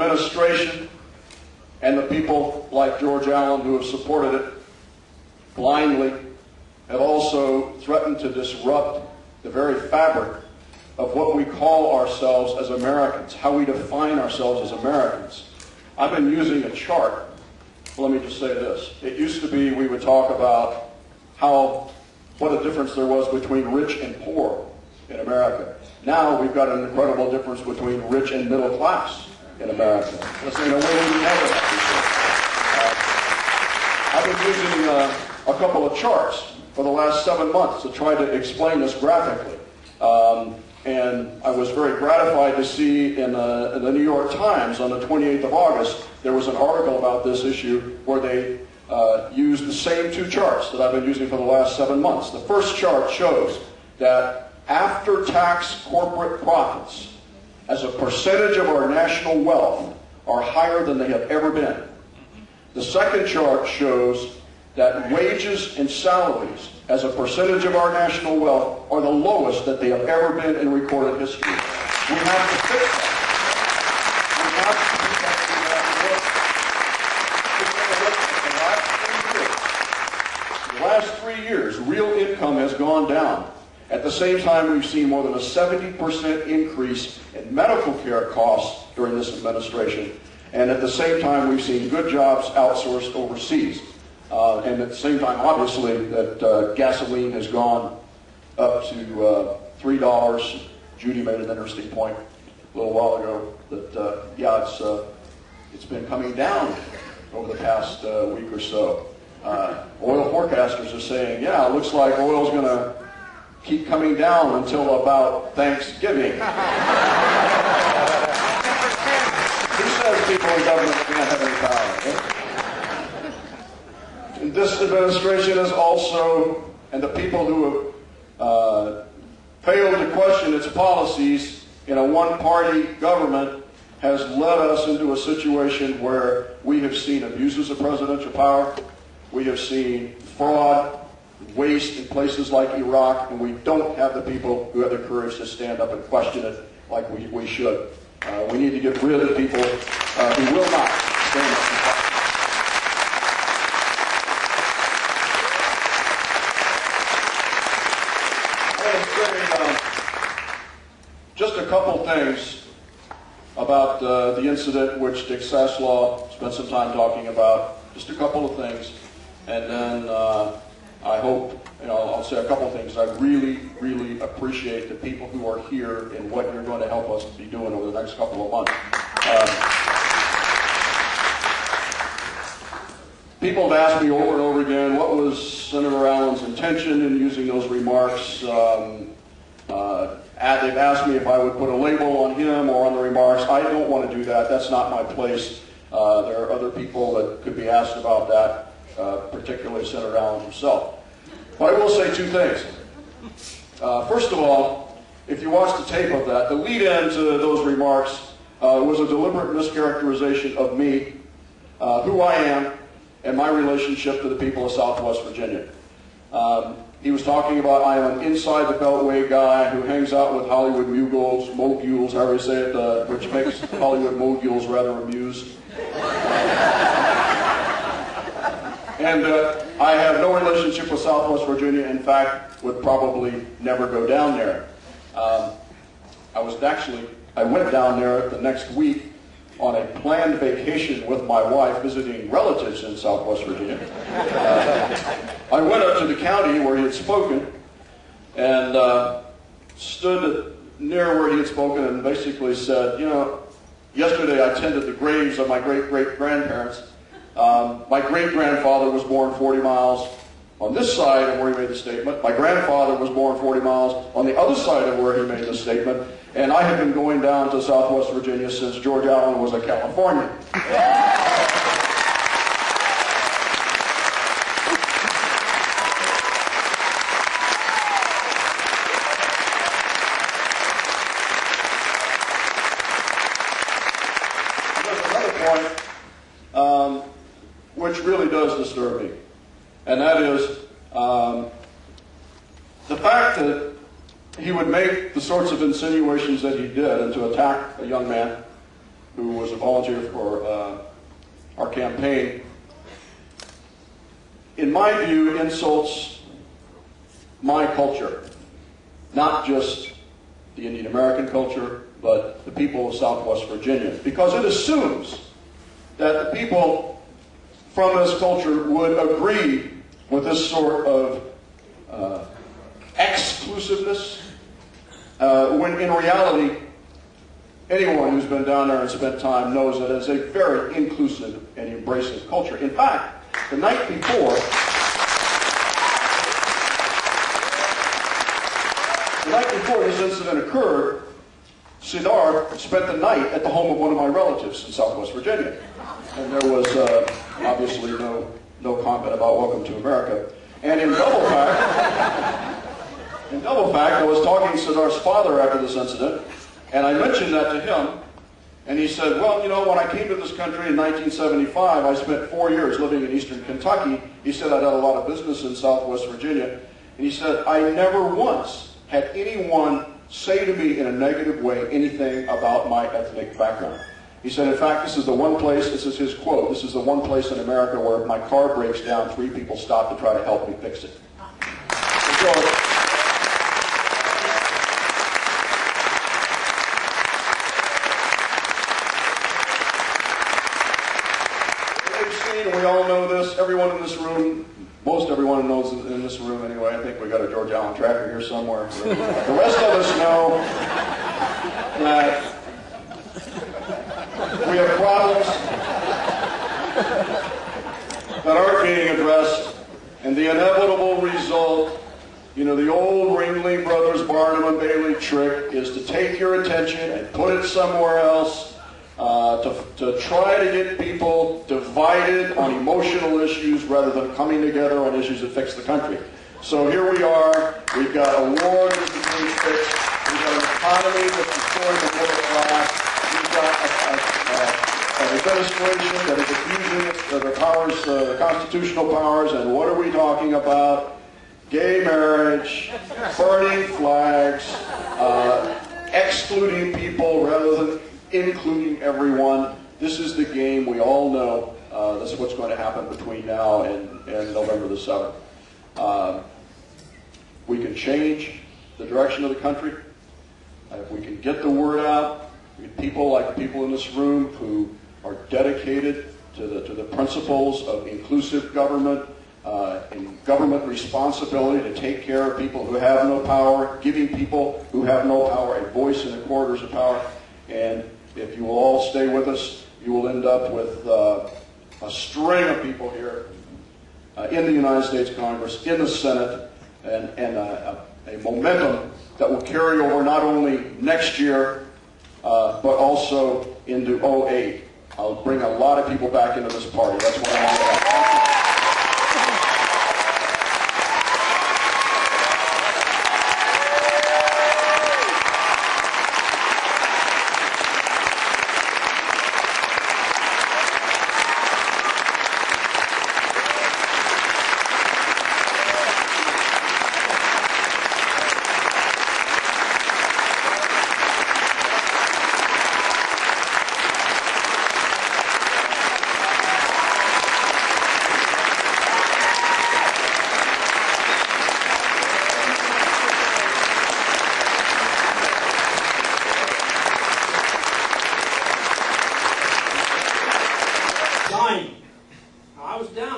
administration and the people like George Allen who have supported it blindly have also threatened to disrupt the very fabric of what we call ourselves as Americans, how we define ourselves as Americans. I've been using a chart. Let me just say this. It used to be we would talk about what a difference there was between rich and poor in America. Now we've got an incredible difference between rich and middle class in America. That's in a way we never had before. I've been using a couple of charts for the last 7 months to try to explain this graphically. And I was very gratified to see in the New York Times on the 28th of August, there was an article about this issue where they used the same two charts that I've been using for the last 7 months. The first chart shows that after-tax corporate profits as a percentage of our national wealth are higher than they have ever been. The second chart shows that wages and salaries as a percentage of our national wealth are the lowest that they have ever been in recorded history. We have to fix that. We have to keep that. The last 3 years, real income has gone down. At the same time, we've seen more than a 70% increase in medical care costs during this administration. And at the same time, we've seen good jobs outsourced overseas. And at the same time, obviously, that gasoline has gone up to $3. Judy made an interesting point a little while ago that, yeah, it's been coming down over the past week or so. Oil forecasters are saying, yeah, it looks like oil's going to keep coming down until about Thanksgiving. Who says people in government can't have any power? And this administration is also, and the people who have failed to question its policies in a one-party government has led us into a situation where we have seen abuses of presidential power, we have seen fraud, waste in places like Iraq, and we don't have the people who have the courage to stand up and question it like we should. We need to get rid of people who will not stand up and question it. Just a couple things about the incident which Dick Saslaw spent some time talking about. Just a couple of things. And then I hope, I'll say a couple of things. I really, really appreciate the people who are here and what you're going to help us be doing over the next couple of months. People have asked me over and over again, what was Senator Allen's intention in using those remarks? They've asked me if I would put a label on him or on the remarks. I don't want to do that. That's not my place. There are other people that could be asked about that, particularly Senator Allen himself. But I will say two things. First of all, if you watch the tape of that, the lead-in to those remarks was a deliberate mischaracterization of me, who I am, and my relationship to the people of Southwest Virginia. He was talking about I am an inside the Beltway guy who hangs out with Hollywood moguls, however you say it, which makes Hollywood moguls rather amused. And I have no relationship with Southwest Virginia. In fact, would probably never go down there. I went down there the next week on a planned vacation with my wife, visiting relatives in Southwest Virginia. I went up to the county where he had spoken and stood near where he had spoken and basically said, yesterday I tended the graves of my great-great-grandparents. My great-grandfather was born 40 miles on this side of where he made the statement. My grandfather was born 40 miles on the other side of where he made the statement. And I have been going down to Southwest Virginia since George Allen was a Californian. There's another point which really does disturb me, and that is the fact that he would make the sorts of insinuations that he did and to attack a young man who was a volunteer for our campaign, in my view, insults my culture, not just the Indian American culture, but the people of Southwest Virginia, because it assumes that the people from this culture would agree with this sort of exclusiveness, when in reality, anyone who's been down there and spent time knows that it's a very inclusive and embracing culture. In fact, the night before this incident occurred, Siddharth spent the night at the home of one of my relatives in Southwest Virginia. And there was obviously no comment about welcome to America. And in double fact, I was talking to Siddharth's father after this incident, and I mentioned that to him, and he said, well, you know, when I came to this country in 1975, I spent 4 years living in eastern Kentucky. He said I'd had a lot of business in Southwest Virginia, and he said, I never once had anyone say to me in a negative way anything about my ethnic background. He said, in fact, this is the one place, this is his quote, this is the one place in America where if my car breaks down, 3 people stop to try to help me fix it. So, we've seen, and we all know this, everyone in this room, most everyone knows in this room anyway, I think we got a George Allen tracker here somewhere. The rest of us know that we have problems that aren't being addressed, and the inevitable result, you know, the old Ringling Brothers Barnum and Bailey trick is to take your attention and put it somewhere else, to try to get people divided on emotional issues rather than coming together on issues that fix the country. So here we are, we've got a war that's being fixed, we've got an economy that's destroying the middle class, we've got an administration that is abusing the powers, the constitutional powers, and what are we talking about? Gay marriage, burning flags, excluding people rather than including everyone. This is the game we all know. This is what's going to happen between now and November the 7th. We can change the direction of the country. If we can get the word out, people like the people in this room who are dedicated to the principles of inclusive government, and government responsibility to take care of people who have no power, giving people who have no power a voice in the corridors of power. And if you will all stay with us, you will end up with a string of people here in the United States Congress, in the Senate, and a momentum that will carry over not only next year, but also into 2008. I'll bring a lot of people back into this party. That's what I want to have. I was down